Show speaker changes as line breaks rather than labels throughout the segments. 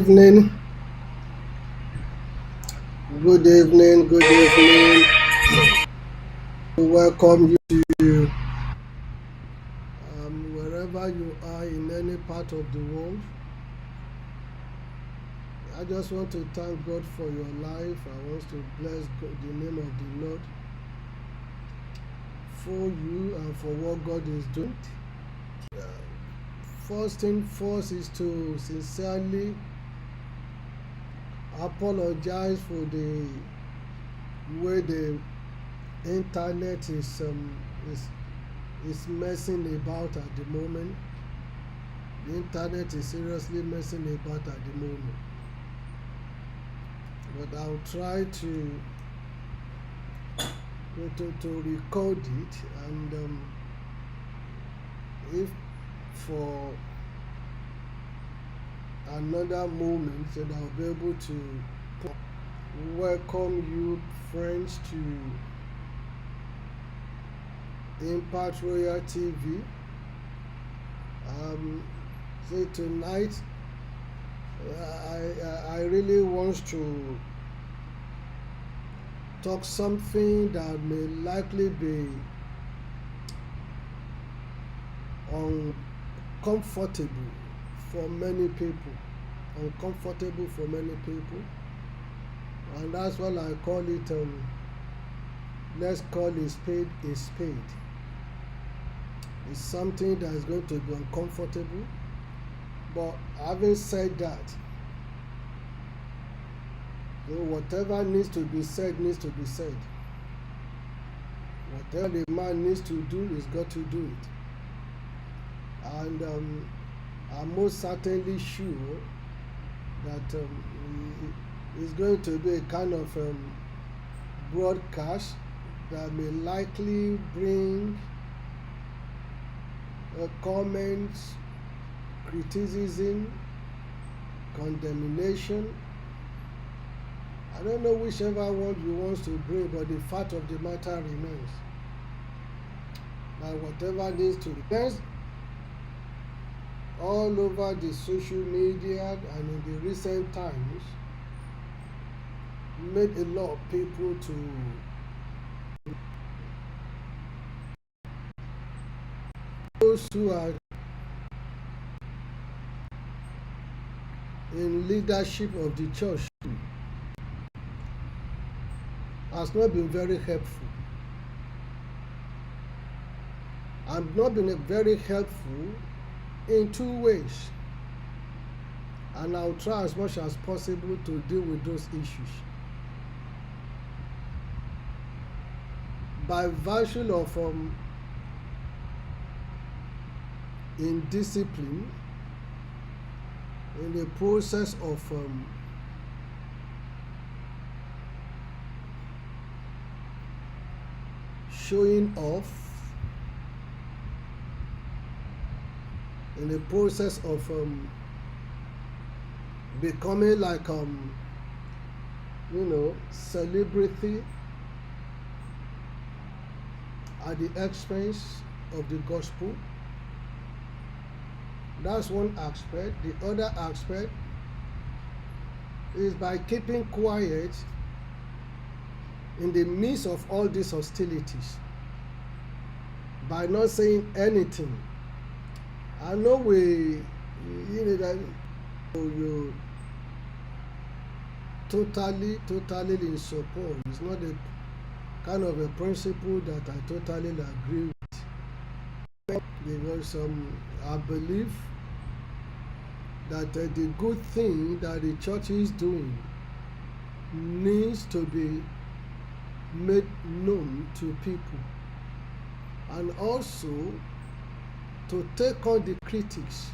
evening, good evening, good evening. Welcome you to wherever you are in any part of the world. I just want to thank God for your life. I want to bless God, the name of the Lord for you and for what God is doing. First thing first is to sincerely apologize for the way the internet is messing about at the moment. The internet is seriously messing about at the moment. But I'll try to record it, and if for another moment, then I'll be able to welcome you friends to Impact Royal TV. So tonight I really want to talk something that may likely be uncomfortable for many people. Uncomfortable for many people. And that's what I call it, let's call a spade a spade. It's something that is going to be uncomfortable. But having said that, whatever needs to be said needs to be said. Whatever the man needs to do, he's got to do it. And I'm most certainly sure that it's going to be a kind of broadcast that may likely bring comments, criticism, condemnation. I don't know whichever one he wants to bring, but the fact of the matter remains that whatever needs to be done all over the social media and in the recent times made a lot of people to those who are in leadership of the church has not been very helpful. And not been very helpful in two ways. And I'll try as much as possible to deal with those issues. By virtue of indiscipline in the process of showing off, in the process of becoming like celebrity at the expense of the gospel. That's one aspect. The other aspect is by keeping quiet in the midst of all these hostilities, by not saying anything. I know that you totally in support. It's not a kind of a principle that I totally agree with, because I believe that the good thing that the church is doing needs to be made known to people, and also to take on the critics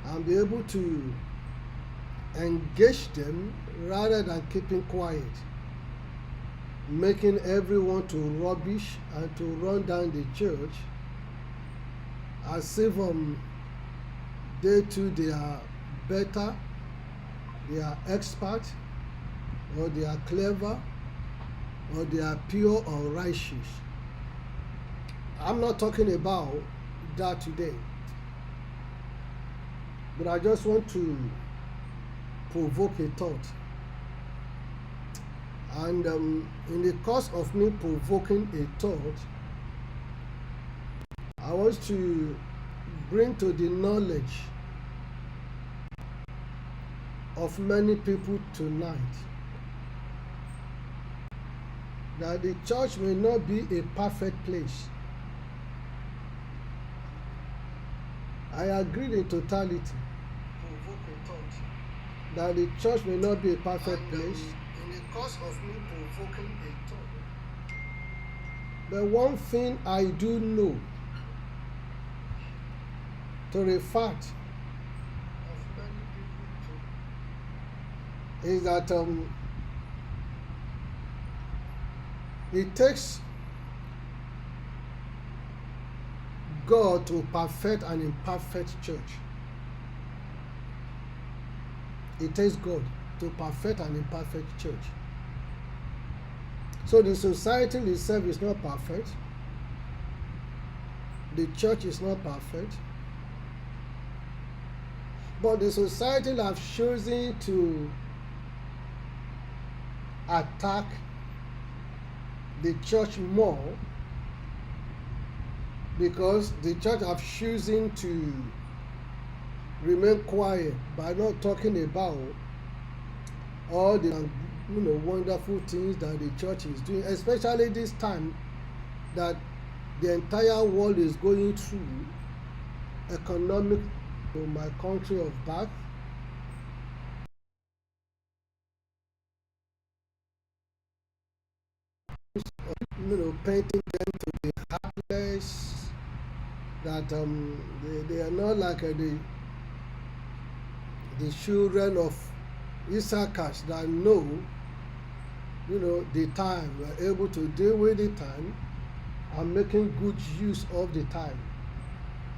and be able to engage them rather than keeping quiet, making everyone to rubbish and to run down the church as if they are better, they are expert, or they are clever, or they are pure or righteous. I'm not talking about that today, but I just want to provoke a thought. And in the course of me provoking a thought, I want to bring to the knowledge of many people tonight that the church may not be a perfect place. I agree in totality that the church may not be a perfect place. In the course of me provoking a thought, but one thing I do know to the fact of many people too, is that it takes God to perfect an imperfect church. It takes God to perfect an imperfect church. So the society itself is not perfect. The church is not perfect. But the society have chosen to attack the church more because the church have chosen to remain quiet by not talking about all the wonderful things that the church is doing, especially this time that the entire world is going through economic my country of birth. Painting them to be hapless, that they are not like the children of Issachar that know the time, were able to deal with the time and making good use of the time.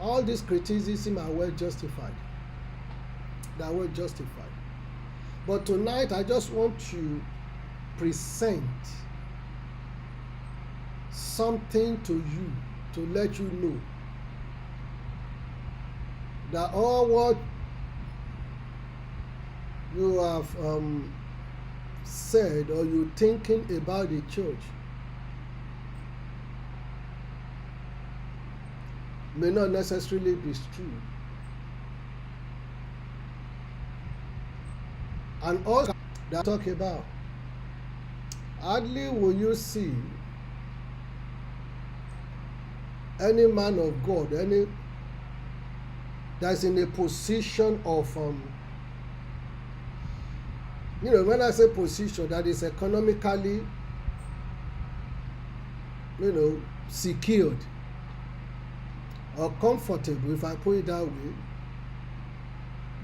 All these criticisms are well justified. They are well justified. But tonight I just want to present something to you to let you know that all what you have said or you thinking about the church may not necessarily be true. And also that I talk about, hardly will you see any man of God, any that's in a position of when I say position, that is economically secured or comfortable, if I put it that way,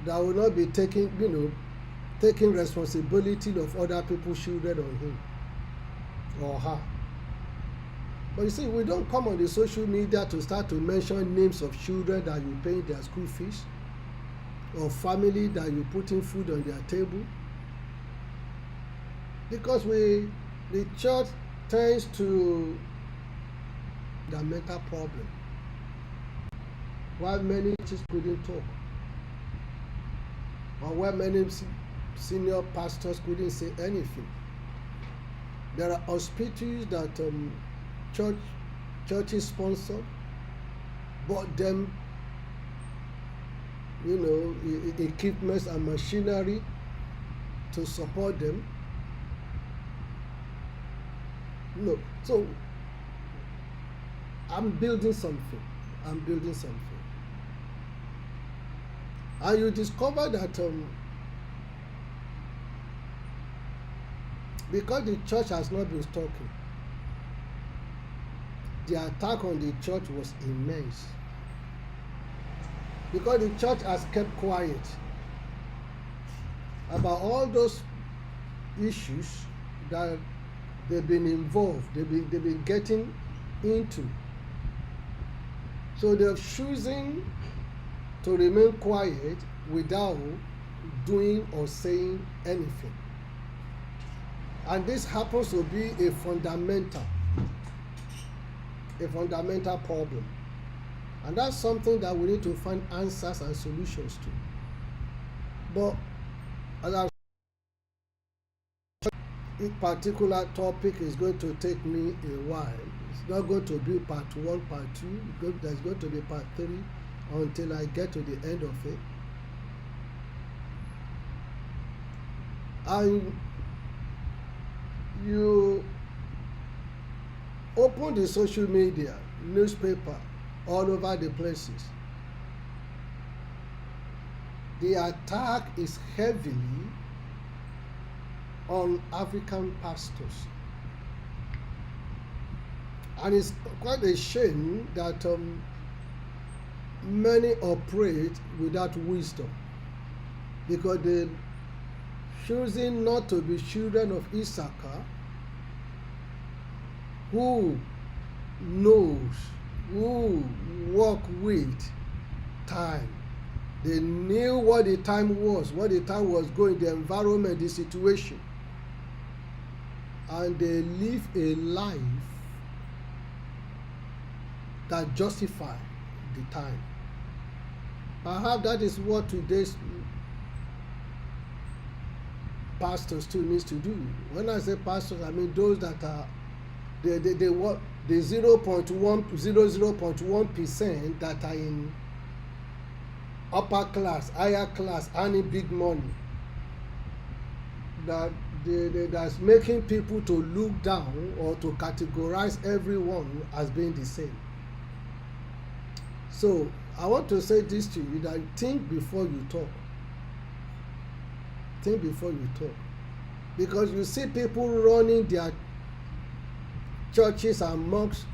that will not be taking responsibility of other people's children on him or her. But you see, we don't come on the social media to start to mention names of children that you pay their school fees or family that you putting food on their table, because the church tends to the mental problem, while many churches couldn't talk, or while many senior pastors couldn't say anything. There are hospitals that churches sponsor, bought them equipments and machinery to support them. So I'm building something. And you discover that because the church has not been talking, the attack on the church was immense. Because the church has kept quiet about all those issues that they've been involved, they've been getting into. So they're choosing to remain quiet without doing or saying anything. And this happens to be a fundamental problem. And that's something that we need to find answers and solutions to. But As I this particular topic is going to take me a while. It's not going to be part 1, part 2. There's going to be part 3 until I get to the end of it. And you open the social media, newspaper, all over the places. The attack is heavily on African pastors. And it's quite a shame that many operate without wisdom, because they're choosing not to be children of Issachar, who knows, who walk with time. They knew what the time was going, the environment, the situation. And they live a life that justifies the time. Perhaps that is what today's pastors too needs to do. When I say pastors, I mean those that are they want the 0.1% that are in upper class, higher class, earning big money. That's making people to look down or to categorize everyone as being the same. So I want to say this to you, that think before you talk. Think before you talk. Because you see people running their churches and mosques,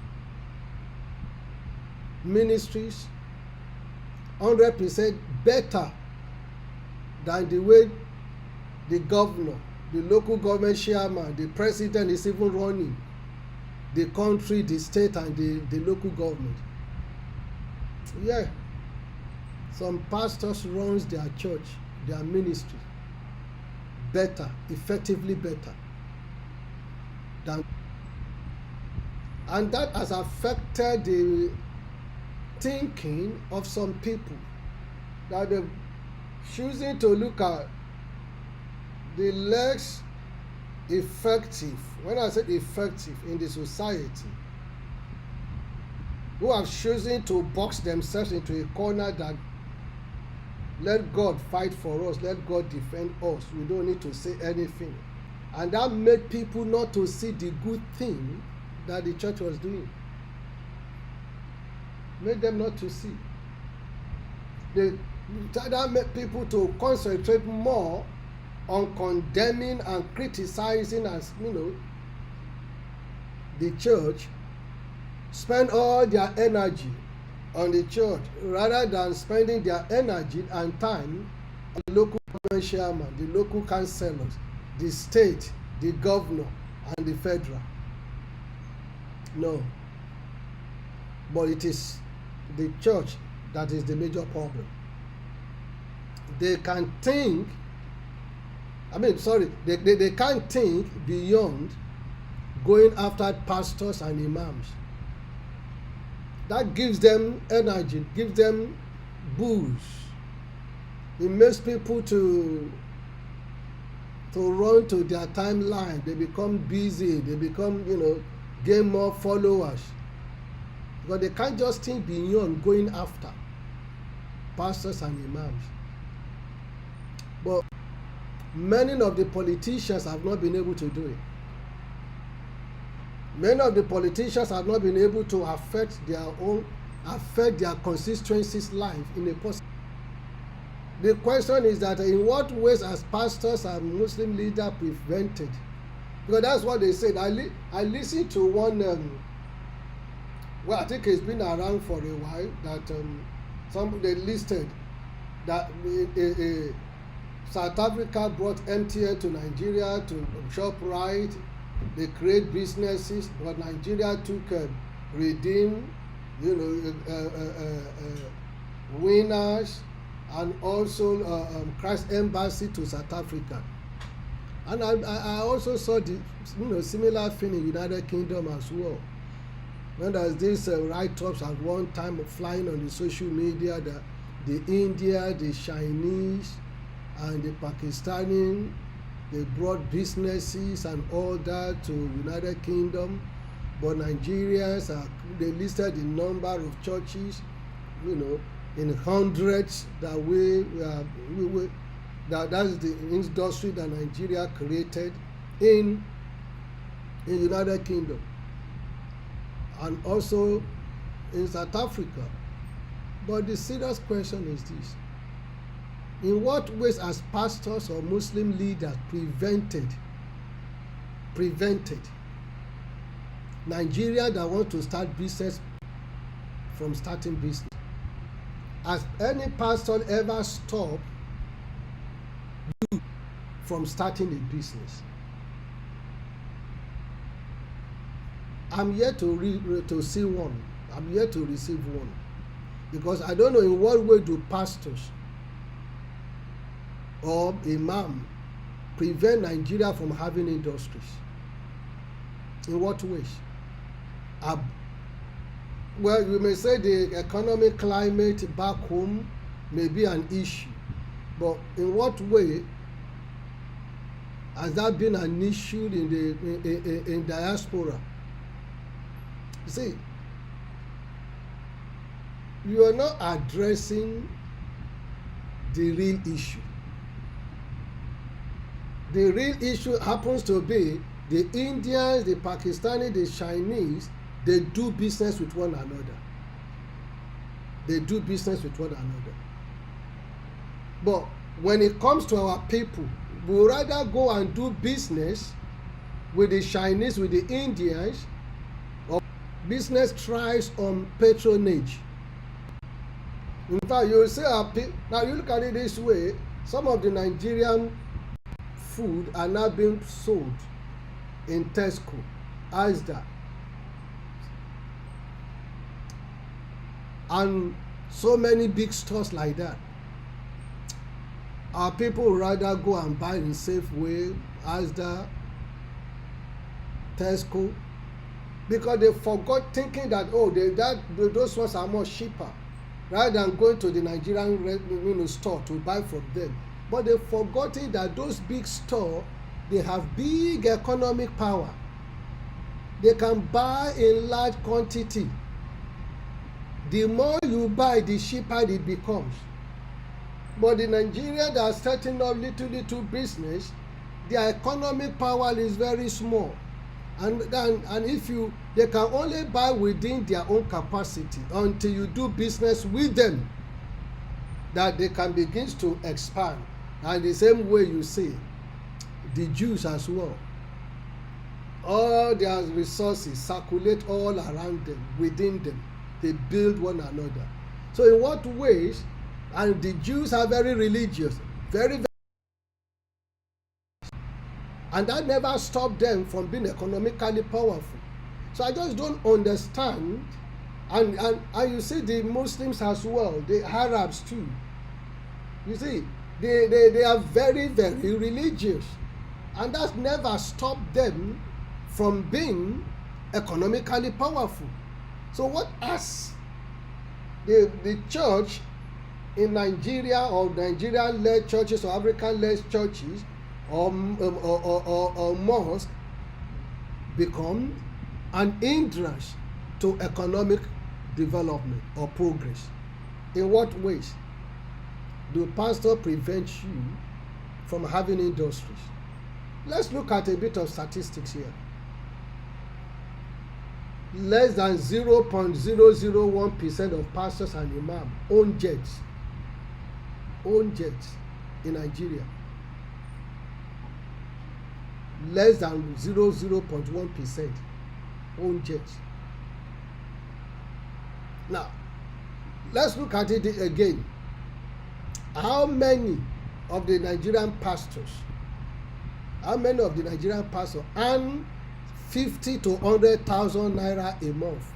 ministries, 100% better than the way the governor, the local government chairman, the president is even running the country, the state, and the local government. Yeah, some pastors runs their church, their ministry better, effectively better than, and that has affected the thinking of some people, that they're choosing to look at the less effective, when I say effective in the society, who are choosing to box themselves into a corner that let God fight for us, let God defend us, we don't need to say anything. And that made people not to see the good thing that the church was doing. Made them not to see. That made people to concentrate more on condemning and criticizing, as the church, spend all their energy on the church rather than spending their energy and time on the local government chairman, the local councillors, the state, the governor, and the federal. No. But it is the church that is the major problem. They can think, they can't think beyond going after pastors and imams. That gives them energy, gives them boost. It makes people to run to their timeline. They become busy. They become, gain more followers. But they can't just think beyond going after pastors and imams. But many of the politicians have not been able to do it. Many of the politicians have not been able to affect their constituency's life in a positive. The question is that in what ways as pastors and Muslim leaders prevented? Because that's what they said. I listened to one, I think it's been around for a while, that they listed that South Africa brought MTN to Nigeria, to ShopRite. They create businesses, but Nigeria took Redeem, Winners, and also Christ Embassy to South Africa. And I also saw the similar thing in United Kingdom as well. When there's this write-ups at one time of flying on the social media, the India, the Chinese, and the Pakistani, they brought businesses and all that to United Kingdom, but Nigerians they listed the number of churches, in hundreds that that's the industry that Nigeria created in United Kingdom, and also in South Africa. But the serious question is this: in what ways as pastors or Muslim leaders prevented Nigeria that want to start business from starting business? Has any pastor ever stopped you from starting a business? I'm yet to see one. I'm yet to receive one, because I don't know in what way do pastors or imam prevent Nigeria from having industries. In what ways? Well, you may say the economic climate back home may be an issue, but in what way has that been an issue in diaspora? You see, you are not addressing the real issue. The real issue happens to be the Indians, the Pakistani, the Chinese. They do business with one another. They do business with one another. But when it comes to our people, we would rather go and do business with the Chinese, with the Indians, or business thrives on patronage. In fact, you will say, now you look at it this way, some of the Nigerian food are now being sold in Tesco, Asda, and so many big stores like that. Our people would rather go and buy in Safeway, Asda, Tesco, because they forgot thinking that those ones are more cheaper, rather than going to the Nigerian store to buy from them. But they forgotten that those big stores, they have big economic power. They can buy in large quantity. The more you buy, the cheaper it becomes. But the Nigerians that are starting up little business, their economic power is very small. And if they can only buy within their own capacity until you do business with them, that they can begin to expand. And the same way you see the Jews as well. All their resources circulate all around them, within them. They build one another. So in what ways? And the Jews are very religious, very, very, and that never stopped them from being economically powerful. So I just don't understand. And you see the Muslims as well, the Arabs too. You see, they are very, very religious, and that never stopped them from being economically powerful. So what has the church in Nigeria, or Nigerian-led churches, or African-led churches, or mosques become an hindrance to economic development or progress? In what ways do pastors prevent you from having industries? Let's look at a bit of statistics here. Less than 0.001% of pastors and imams own jets in Nigeria. Less than 0.1% own jets. Now, let's look at it again. How many of the Nigerian pastors earn 50 to 100,000 naira a month?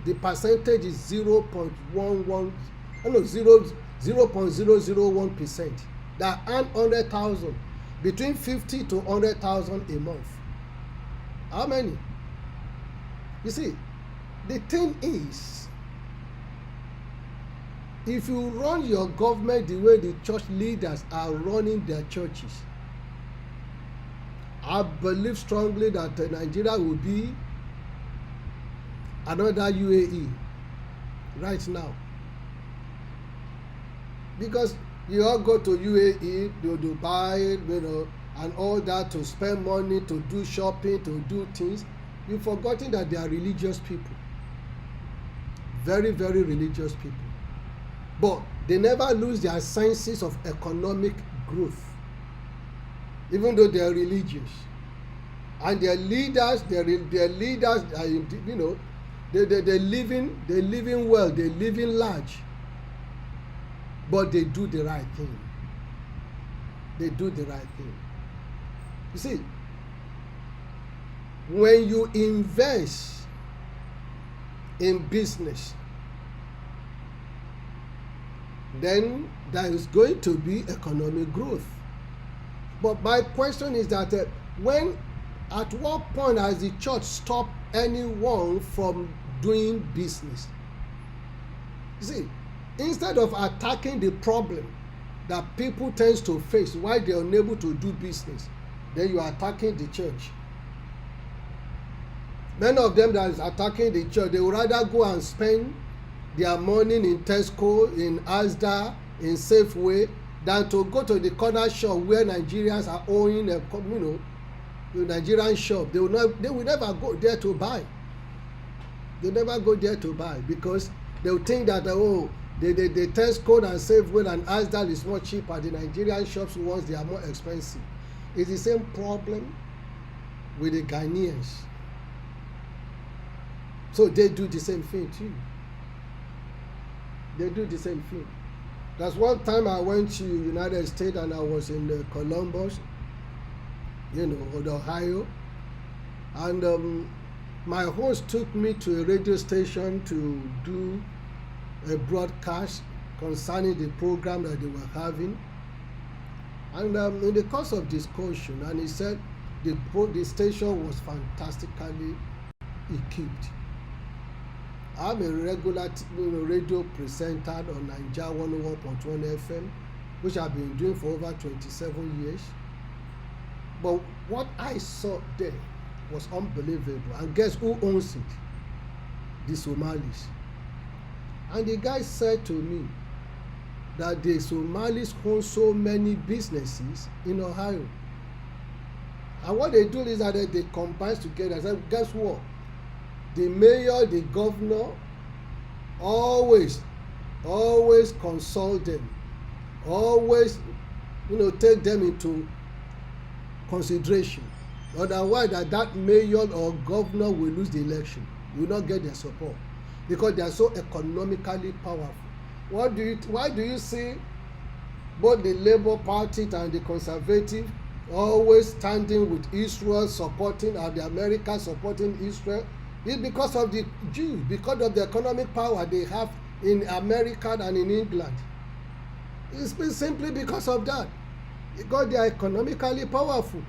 The percentage is 0.001% that earn 100,000, between 50 to 100,000 a month. How many? You see, the thing is, If you run your government the way the church leaders are running their churches, I believe strongly that Nigeria will be another UAE right now. Because you all go to UAE, to Dubai, and all that, to spend money, to do shopping, to do things. You've forgotten that they are religious people. Very, very religious people. But they never lose their senses of economic growth, even though they are religious. And their leaders, they're living well, they're living large. But they do the right thing. They do the right thing. You see, when you invest in business, then there is going to be economic growth. But my question is that at what point has the church stopped anyone from doing business? You see, instead of attacking the problem that people tend to face while they are unable to do business, then you are attacking the church. Many of them that is attacking the church, they would rather go and spend their money in Tesco, in Asda, in Safeway, than to go to the corner shop where Nigerians are owning a Nigerian shop. They will never go there to buy. They never go there to buy because they will think that the Tesco and Safeway and Asda is more cheaper. The Nigerian shops once they are more expensive. It's the same problem with the Ghanaians. So they do the same thing too. They do the same thing. That's one time I went to United States and I was in Columbus, Ohio, and my host took me to a radio station to do a broadcast concerning the program that they were having. And in the course of discussion, and he said the station was fantastically equipped. I'm a regular radio presenter on Naija 101.1 FM, which I've been doing for over 27 years. But what I saw there was unbelievable. And guess who owns it? The Somalis. And the guy said to me that the Somalis own so many businesses in Ohio. And what they do is that they combine together. I said, guess what? The mayor, the governor, always consult them, always, take them into consideration. Otherwise, that mayor or governor will lose the election. You will not get their support because they are so economically powerful. Why do you see both the Labour Party and the Conservative always standing with Israel, supporting, and the Americans supporting Israel? It's because of the Jews, because of the economic power they have in America and in England. It's simply because of that. Because they are economically powerful.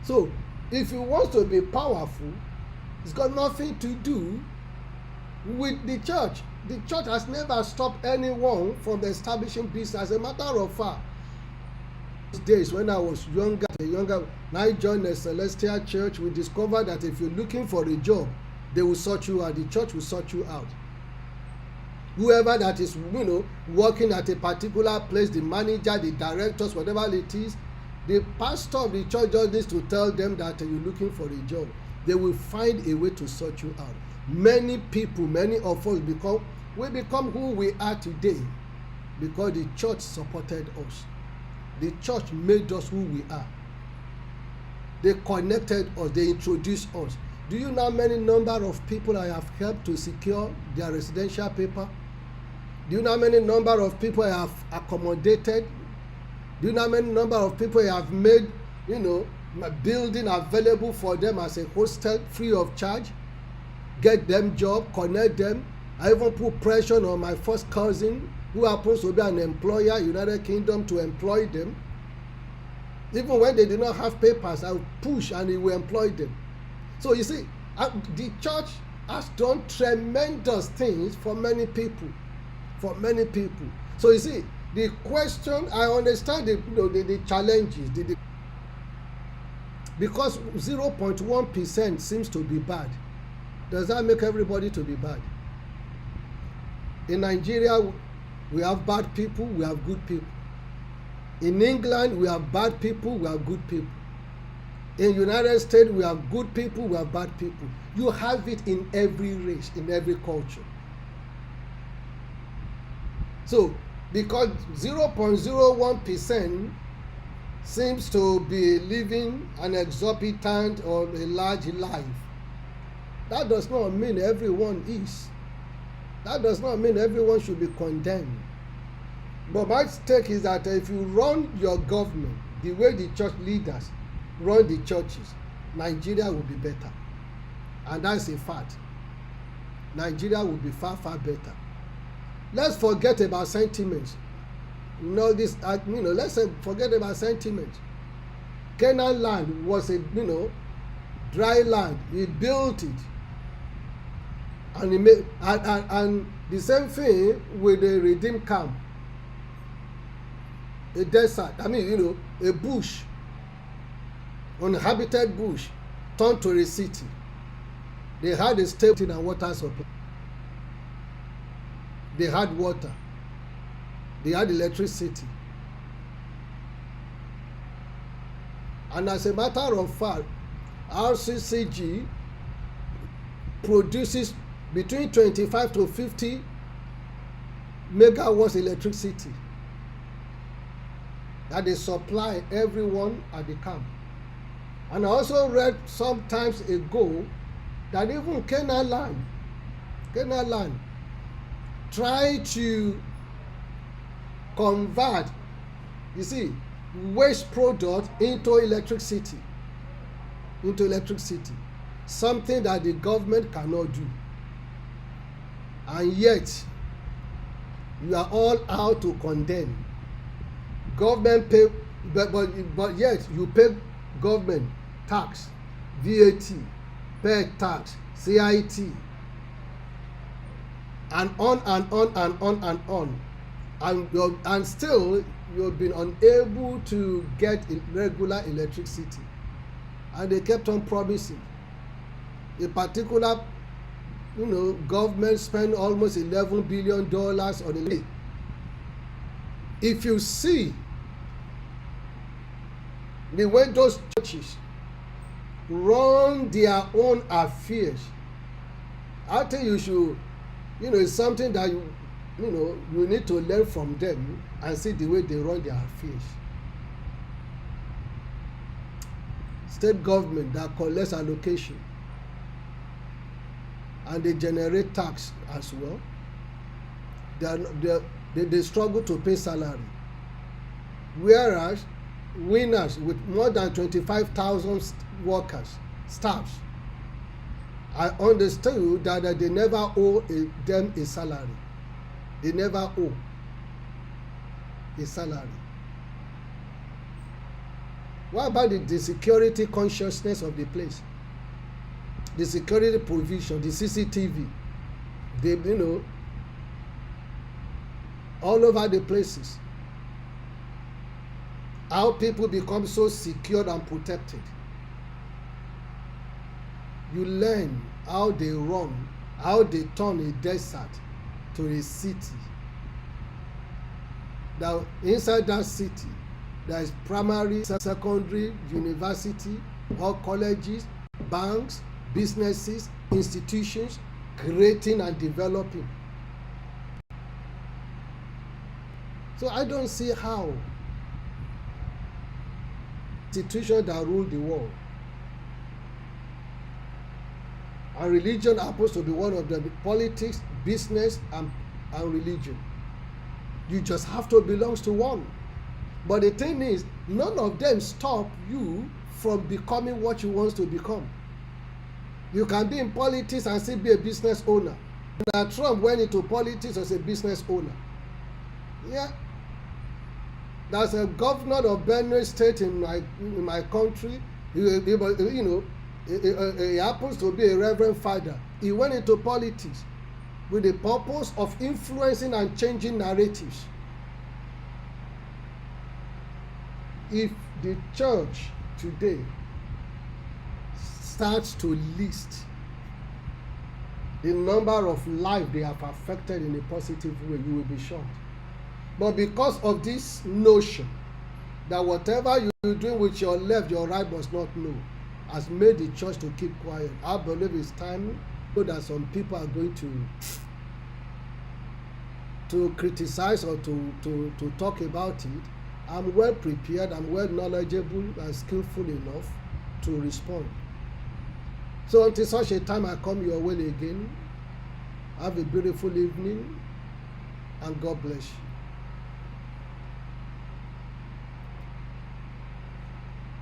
So, if you want to be powerful, it's got nothing to do with the church. The church has never stopped anyone from establishing business. As a matter of fact, days when I was younger, when I joined the Celestial Church, we discovered that if you're looking for a job, they will sort you out. The church will sort you out. Whoever that is, working at a particular place, the manager, the directors, whatever it is, the pastor of the church just needs to tell them that you're looking for a job. They will find a way to sort you out. Many people, many of us become who we are today because the church supported us. The church made us who we are. They connected us. They introduced us. Do you know how many number of people I have helped to secure their residential paper? Do you know how many number of people I have accommodated? Do you know how many number of people I have made, building available for them as a hostel free of charge? Get them job, connect them. I even put pressure on my first cousin who happens to be an employer, United Kingdom, to employ them. Even when they did not have papers, I would push and he will employ them. So you see, the church has done tremendous things for many people. For many people. So you see, the question, I understand the challenges, because 0.1% seems to be bad. Does that make everybody to be bad? In Nigeria, we have bad people, we have good people. In England, we have bad people, we have good people. In United States, we have good people, we have bad people. You have it in every race, in every culture. So, because 0.01% seems to be living an exorbitant or a large life, that does not mean everyone is. That does not mean everyone should be condemned. But my take is that if you run your government the way the church leaders run the churches, Nigeria will be better. And that's a fact. Nigeria will be far, far better. Let's forget about sentiments. Let's forget about sentiments. Canaan land was a dry land. He built it. And he made and the same thing with the redeemed camp. A desert, a bush, uninhabited bush, turned to a city. They had a stable and water supply. They had water. They had electricity. And as a matter of fact, RCCG produces between 25 to 50 megawatts electricity that they supply everyone at the camp. And I also read some times ago that even Canaan land try to convert, waste product into electricity, something that the government cannot do. And yet, you are all out to condemn. Government pay, but yet you pay government tax, VAT, pay tax, CIT, and on and on and on and on. And still you've been unable to get regular electricity. And they kept on promising. A particular government spent almost $11 billion on it. If you see the way those churches run their own affairs, I think you should, it's something that you need to learn from them and see the way they run their affairs. State government that collects allocation and they generate tax as well. They struggle to pay salary. Whereas winners with more than 25,000 workers, staffs, I understood that they never owe them a salary. They never owe a salary. What about the security consciousness of the place? The security provision, the CCTV, all over the places. How people become so secured and protected. You learn how they run, how they turn a desert to a city. Now, inside that city, there is primary, secondary, university, all colleges, banks, businesses, institutions, creating and developing. So I don't see how institutions that rule the world, and religion happens to be one of them, politics, business, and religion. You just have to belong to one. But the thing is, none of them stop you from becoming what you want to become. You can be in politics and still be a business owner. Now, Trump went into politics as a business owner. Yeah. There's a governor of Benue State in my country. He happens to be a reverend father. He went into politics with the purpose of influencing and changing narratives. If the church today starts to list the number of lives they have affected in a positive way, you will be shocked. But because of this notion that whatever you're doing with your left, your right must not know, has made the church to keep quiet. I believe it's time so that some people are going to criticize or to talk about it. I'm well prepared, I'm well knowledgeable and skillful enough to respond. So until such a time I come your way again, have a beautiful evening and God bless you.